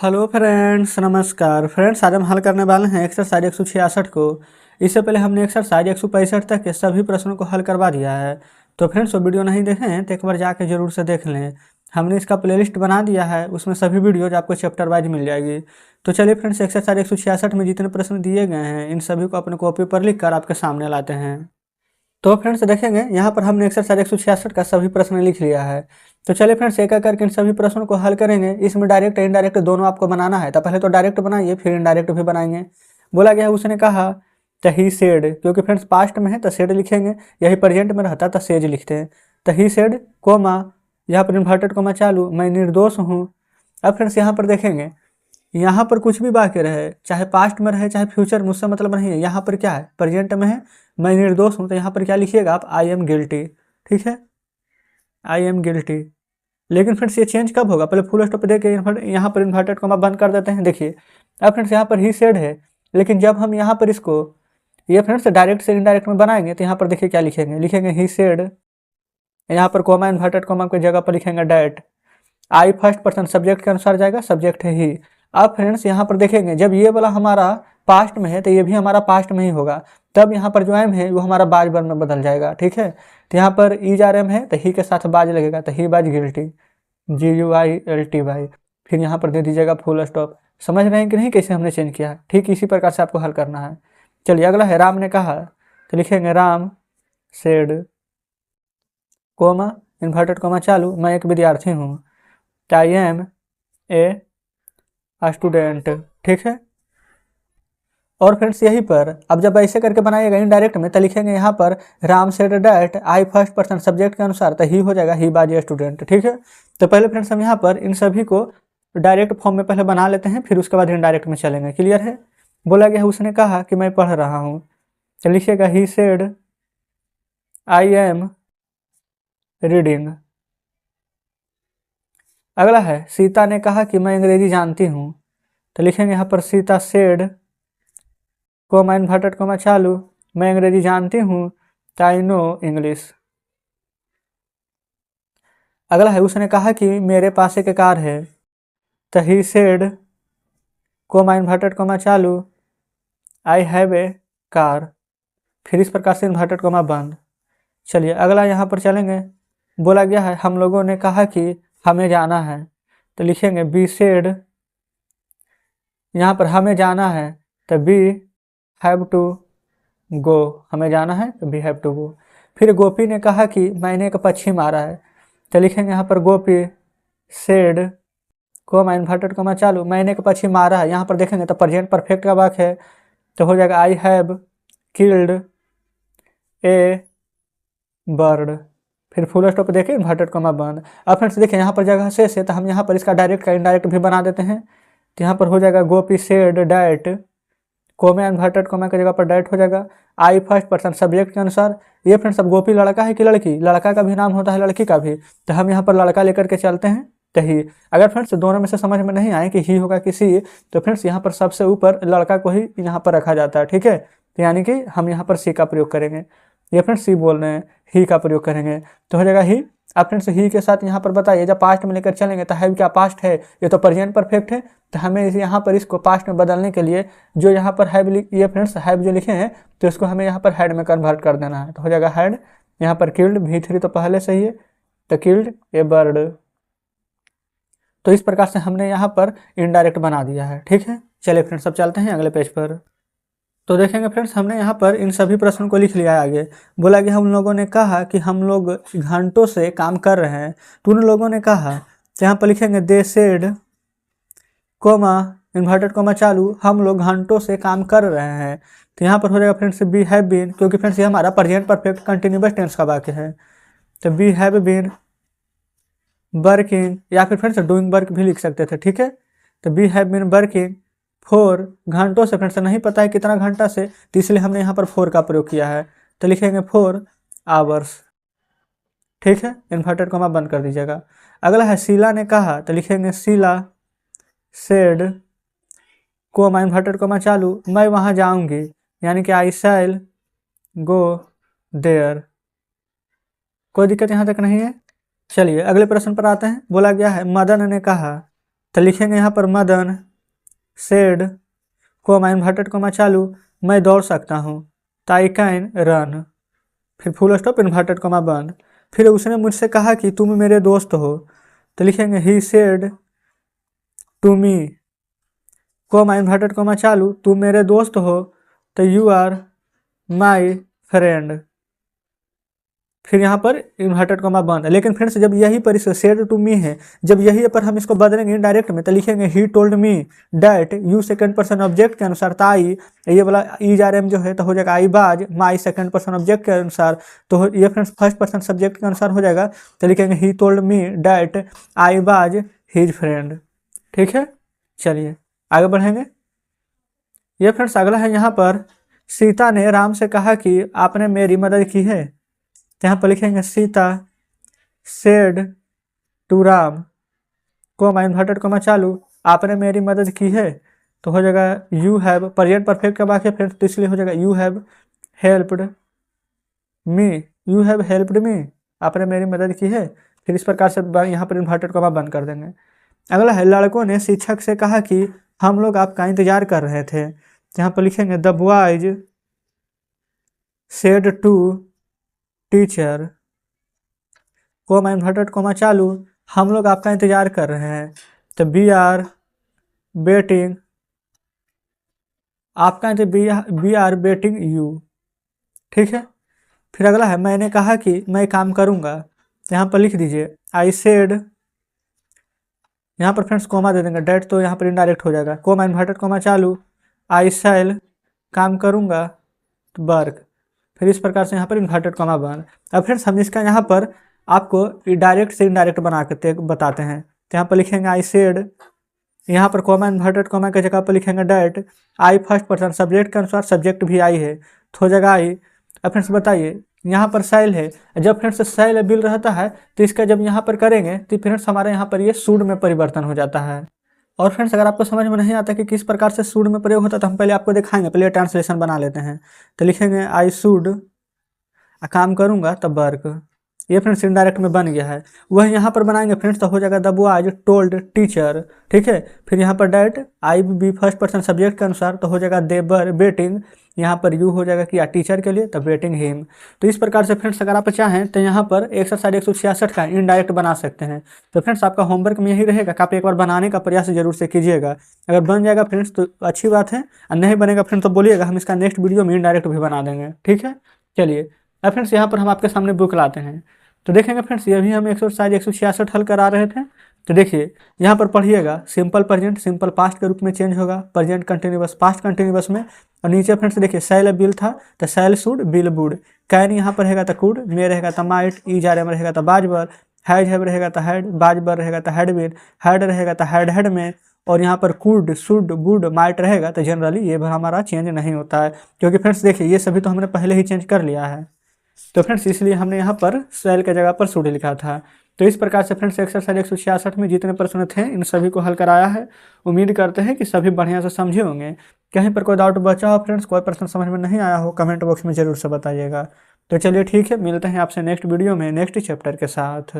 Hello friends, नमस्कार friends. आज हम हल करने वाले हैं एक्सरसाइज 166 को। इससे पहले हमने एक्सरसाइज 165 तक के सभी प्रश्नों को हल करवा दिया है। तो फ्रेंड्स, वो वीडियो नहीं देखे हैं तो एक बार जाके जरूर से देख लें। हमने इसका प्लेलिस्ट बना दिया है, उसमें सभी वीडियोज आपको चैप्टर वाइज मिल जाएगी। तो चलिए फ्रेंड्स, एक्सरसाइज 166 में जितने प्रश्न दिए गए हैं इन सभी को अपने कॉपी पर लिख कर आपके सामने लाते हैं। तो फ्रेंड्स देखेंगे, यहाँ पर हमने एक्सरसाइज 166 का सभी प्रश्न लिख लिया है। तो चलिए फ्रेंड्स, एक एक करके इन सभी प्रश्नों को हल करेंगे। इसमें डायरेक्ट इनडायरेक्ट दोनों आपको बनाना है। तो पहले तो डायरेक्ट बनाइए, फिर इनडायरेक्ट भी बनाएंगे। बोला गया है, उसने कहा तो ही सेड, क्योंकि फ्रेंड्स पास्ट में है तो सेड लिखेंगे, यही प्रेजेंट में रहता तो सेज लिखते हैं। तो ही सेड कोमा, यहाँ पर इन्वर्टेड कोमा चालू, मैं निर्दोष हूँ। अब फ्रेंड्स यहाँ पर देखेंगे, यहाँ पर कुछ भी वाक्य रहे, चाहे पास्ट में रहे चाहे फ्यूचर, मुझसे मतलब नहीं है। यहाँ पर क्या है, प्रेजेंट में है, मैं निर्दोष हूँ, तो यहाँ पर क्या लिखिएगा आप, आई एम गिल्टी। ठीक है, आई एम गिल्टी। लेकिन फ्रेंड्स ये चेंज कब होगा, पहले फुल स्टॉप दे के यहाँ पर इन्वर्टेड कॉमा बंद कर देते हैं। देखिए अब फ्रेंड्स यहाँ पर ही सेड है, लेकिन जब हम यहाँ पर इसको ये फ्रेंड्स डायरेक्ट से इनडायरेक्ट में बनाएंगे तो यहाँ पर देखिए क्या लिखेंगे, लिखेंगे ही सेड, यहाँ पर कॉमा इन्वर्टेड कॉमा की जगह पर लिखेंगे that. I first person subject के अनुसार जाएगा, सब्जेक्ट है ही। अब फ्रेंड्स यहाँ पर देखेंगे, जब ये वाला हमारा पास्ट में है तो ये भी हमारा पास्ट में ही होगा, तब यहाँ पर जो एम है वो हमारा बाज वर्ब में बदल जाएगा। ठीक है, तो यहाँ पर ई जार एम है तो ही के साथ बाज लगेगा, तो ही बाज गिल्टी, GUILTY। फिर यहाँ पर दे दीजिएगा फुल स्टॉप। समझ रहे हैं कि नहीं कैसे हमने चेंज किया है? ठीक इसी प्रकार से आपको हल करना है। चलिए अगला है, राम ने कहा, तो लिखेंगे Ram said comma inverted comma चालू, मैं एक विद्यार्थी हूँ, आई एम ए स्टूडेंट। ठीक है, और फ्रेंड्स यहीं पर अब जब ऐसे करके बनाइएगा इनडायरेक्ट में तो लिखेंगे यहाँ पर Ram said that, I first person subject के अनुसार, तो ही हो जाएगा ही बाज ए स्टूडेंट। ठीक है, तो पहले फ्रेंड्स हम यहाँ पर इन सभी को डायरेक्ट फॉर्म में पहले बना लेते हैं, फिर उसके बाद इनडायरेक्ट में चलेंगे। क्लियर है? बोला गया है, उसने कहा कि मैं पढ़ रहा हूँ, तो लिखिएगा he said I am reading. अगला है, सीता ने कहा कि मैं अंग्रेजी जानती हूँ, तो लिखेंगे यहाँ पर Sita said comma inverted comma चालू, मैं अंग्रेजी जानती हूँ, तो आई नो इंग्लिश। अगला है, उसने कहा कि मेरे पास एक कार है, तो he said comma inverted comma चालू, आई हैव ए कार। फिर इस प्रकार से इन्वर्टेड कोमा बंद। चलिए अगला यहाँ पर चलेंगे। बोला गया है, हम लोगों ने कहा कि हमें जाना है, तो लिखेंगे बी सेड, यहाँ पर हमें जाना है तो बी हैव टू गो, हमें जाना है तो बी हैव टू गो। फिर गोपी ने कहा कि मैंने एक पक्षी मारा है, तो लिखेंगे यहाँ पर गोपी सेड कोमा इन्वर्टेड कोमा चालू, मैंने एक पक्षी मारा है। यहाँ पर देखेंगे तो प्रेजेंट परफेक्ट का वाक्य है, तो हो जाएगा I have killed A bird. फिर फुल स्टॉप देखे इन्वर्टेड कोमा बंद। अब फ्रेंड्स देखिए यहाँ पर जगह से तो हम यहाँ पर इसका डायरेक्ट का इनडायरेक्ट भी बना देते हैं। तो यहाँ पर हो जाएगा Gopi said that, comma inverted comma की जगह पर डैट हो जाएगा, आई फर्स्ट पर्सन सब्जेक्ट के अनुसार। ये फ्रेंड्स अब गोपी लड़का है कि लड़की, लड़का का भी नाम होता है लड़की का भी, तो हम यहाँ पर लड़का लेकर के चलते हैं तो ही। अगर फ्रेंड्स दोनों में से समझ में नहीं आए कि ही होगा कि सी, तो फ्रेंड्स यहाँ पर सबसे ऊपर लड़का को ही यहाँ पर रखा जाता है। ठीक है, तो यानी कि हम यहाँ पर सी का प्रयोग करेंगे। ये फ्रेंड्स सी बोल रहे हैं, ही का प्रयोग करेंगे तो हो जाएगा ही। अब फ्रेंड्स ही के साथ यहाँ पर बताइए, जब पास्ट में लेकर चलेंगे तो हैव क्या पास्ट है, ये तो प्रेजेंट परफेक्ट है, तो हमें यहाँ पर इसको पास्ट में बदलने के लिए जो यहाँ पर हैव ये फ्रेंड्स हैव जो लिखे हैं तो इसको हमें यहाँ पर हैड में कन्वर्ट कर देना है। तो हो जाएगा हैड, यहाँ पर किल्ड, V3 तो पहले से ही है, तो किल्ड ए बर्ड। तो इस प्रकार से हमने यहाँ पर इनडायरेक्ट बना दिया है। ठीक है, चलिए फ्रेंड्स अब चलते हैं अगले पेज पर। तो देखेंगे फ्रेंड्स, हमने यहाँ पर इन सभी प्रश्नों को लिख लिया है आगे। बोला कि हम लोगों ने कहा कि हम लोग घंटों से काम कर रहे हैं, तो उन लोगों ने कहा, तो यहाँ पर लिखेंगे they said comma inverted comma चालू, हम लोग घंटों से काम कर रहे हैं। तो यहाँ पर हो जाएगा फ्रेंड्स बी हैव बीन, क्योंकि फ्रेंड्स ये हमारा प्रेजेंट परफेक्ट कंटिन्यूअस टेंस का वाक्य है, तो बी हैव बीन वर्किंग, या फिर फ्रेंड्स डूइंग वर्क भी लिख सकते थे। ठीक है, तो we have been working for, घंटों से फ्रेंड्स नहीं पता है कितना घंटा से, तो इसलिए हमने यहाँ पर 4 का प्रयोग किया है, तो लिखेंगे 4 आवर्स। ठीक है, इन्वर्टेड कोमा बंद कर दीजिएगा। अगला है, शीला ने कहा, तो लिखेंगे Sheela said comma inverted comma चालू, मैं वहाँ जाऊँगी, यानी कि आई शैल गो देयर। कोई दिक्कत यहाँ तक नहीं है। चलिए अगले प्रश्न पर आते हैं। बोला गया है, मदन ने कहा, तो लिखेंगे यहाँ पर Madan said comma inverted comma चालू मैं दौड़ सकता हूँ, तो आई कैन रन, फिर फुल स्टॉप इन्वर्टेड कोमा बंद। फिर उसने मुझसे कहा कि तुम मेरे दोस्त हो, तो लिखेंगे he said to me comma inverted comma चालू तुम मेरे दोस्त हो, तो यू आर माई फ्रेंड, फिर यहाँ पर इन्वर्टेड कोमा बंद। लेकिन फ्रेंड्स जब यही पर इस सेड टू मी है, जब यही पर हम इसको बदलेंगे इनडायरेक्ट में, तो लिखेंगे he told me that you second person object के अनुसार, ताई ये वाला ई आर एम जो है तो हो जाएगा आई बाज, माई सेकंड पर्सन ऑब्जेक्ट के अनुसार तो ये फ्रेंड्स फर्स्ट पर्सन सब्जेक्ट के अनुसार हो जाएगा, तो लिखेंगे ही टोल्ड मी डैट आई बाज हिज फ्रेंड। ठीक है, चलिए आगे बढ़ेंगे। ये फ्रेंड्स अगला है यहाँ पर सीता ने राम से कहा कि आपने मेरी मदद की है, तो यहाँ पर लिखेंगे Sita said to Ram comma inverted comma चालू आपने मेरी मदद की है, तो हो जाएगा यू हैव, प्रेजेंट परफेक्ट का वाक्य फ्रेंड्स तो इसलिए हो जाएगा you have helped me, you have helped me, आपने मेरी मदद की है। फिर इस प्रकार से यहाँ पर इन्वर्टेड कोमा बंद कर देंगे। अगला है लड़कों ने शिक्षक से कहा कि हम लोग आपका इंतजार कर रहे थे, तो यहाँ पर लिखेंगे the boys said to teacher comma inverted comma चालू हम लोग आपका इंतजार कर रहे हैं, तो बी आर वेटिंग आपका बी आर वेटिंग यू। ठीक है, फिर अगला है मैंने कहा कि मैं काम करूंगा, तो यहाँ पर लिख दीजिए आई सेड, यहाँ पर फ्रेंड्स कोमा दे देंगे, डेट तो यहाँ पर इनडायरेक्ट हो जाएगा, कोमा इन्वर्टेड कोमा चालू आई शैल काम करूंगा तो वर्क, फिर इस प्रकार से यहाँ पर इन्वर्टेड कोमा बंद। अब फ्रेंड्स हम इसका यहाँ पर आपको डायरेक्ट से इनडायरेक्ट बना के बताते हैं, तो यहाँ पर लिखेंगे आई सेड, यहाँ पर कोमा इन्वर्टेड कोमा की जगह पर लिखेंगे डेट, आई फर्स्ट पर्सन सब्जेक्ट के अनुसार सब्जेक्ट भी आई है तो हो जाएगा आई। अब फ्रेंड्स बताइए यहाँ पर सेल है, जब फ्रेंड्स सेल बिल रहता है तो इसका जब यहाँ पर करेंगे तो फ्रेंड्स हमारे यहाँ पर ये शुड में परिवर्तन हो जाता है। और फ्रेंड्स अगर आपको समझ में नहीं आता कि किस प्रकार से शुड में प्रयोग होता है तो हम पहले आपको दिखाएंगे, पहले ट्रांसलेशन बना लेते हैं। तो लिखेंगे आई शुड काम करूँगा तब वर्क, ये फ्रेंड्स इनडायरेक्ट में बन गया है। वह यहाँ पर बनाएंगे फ्रेंड्स तो हो जाएगा द बॉयज टोल्ड टीचर। ठीक है, फिर यहाँ पर डेट आई बी फर्स्ट पर्सन सब्जेक्ट के अनुसार तो हो जाएगा दे वर वेटिंग, यहाँ पर यू हो जाएगा कि टीचर के लिए तब वेटिंग हिम। तो इस प्रकार से फ्रेंड्स अगर आप चाहें तो यहाँ पर एक्सरसाइज 166 का इनडायरेक्ट बना सकते हैं। तो फ्रेंड्स आपका होमवर्क में यही रहेगा कि आप एक बार बनाने का प्रयास जरूर से कीजिएगा। अगर बन जाएगा फ्रेंड्स तो अच्छी बात है, और नहीं बनेगा फ्रेंड्स तो बोलिएगा, हम इसका नेक्स्ट वीडियो में इनडायरेक्ट भी बना देंगे। ठीक है, चलिए अब फ्रेंड्स यहाँ पर हम आपके सामने बुक लाते हैं, तो देखेंगे फ्रेंड्स ये भी हम एक्सरसाइज 166 हल करा रहे थे। तो देखिए यहाँ पर पढ़िएगा, सिंपल प्रेजेंट सिंपल पास्ट के रूप में चेंज होगा, प्रेजेंट कंटिन्यूअस पास्ट कंटिन्यूअस में। और नीचे फ्रेंड्स देखिए सेल बिल था तो sale should bill would, can यहाँ पर रहेगा तो कुड, मे रहेगा तो माइट, ईज आर एम रहेगा तो बाजबर, हैज हैव रहेगा तो हैड, बाजबर रहेगा तो हैड बिन, हैड रहेगा तो हैड में, और यहाँ पर कुड शुड वुड माइट रहेगा तो जनरली ये हमारा चेंज नहीं होता है, क्योंकि फ्रेंड्स देखिए ये सभी तो हमने पहले ही चेंज कर लिया है। तो फ्रेंड्स इसलिए हमने यहाँ पर सेल के जगह पर शुड लिखा था। तो इस प्रकार से फ्रेंड्स एक्सरसाइज 166 में जितने प्रश्न थे इन सभी को हल कराया है। उम्मीद करते हैं कि सभी बढ़िया से समझे होंगे। कहीं पर कोई डाउट बचा हो फ्रेंड्स, कोई प्रश्न समझ में नहीं आया हो, कमेंट बॉक्स में जरूर से बताइएगा। तो चलिए ठीक है, मिलते हैं आपसे नेक्स्ट वीडियो में नेक्स्ट चैप्टर के साथ।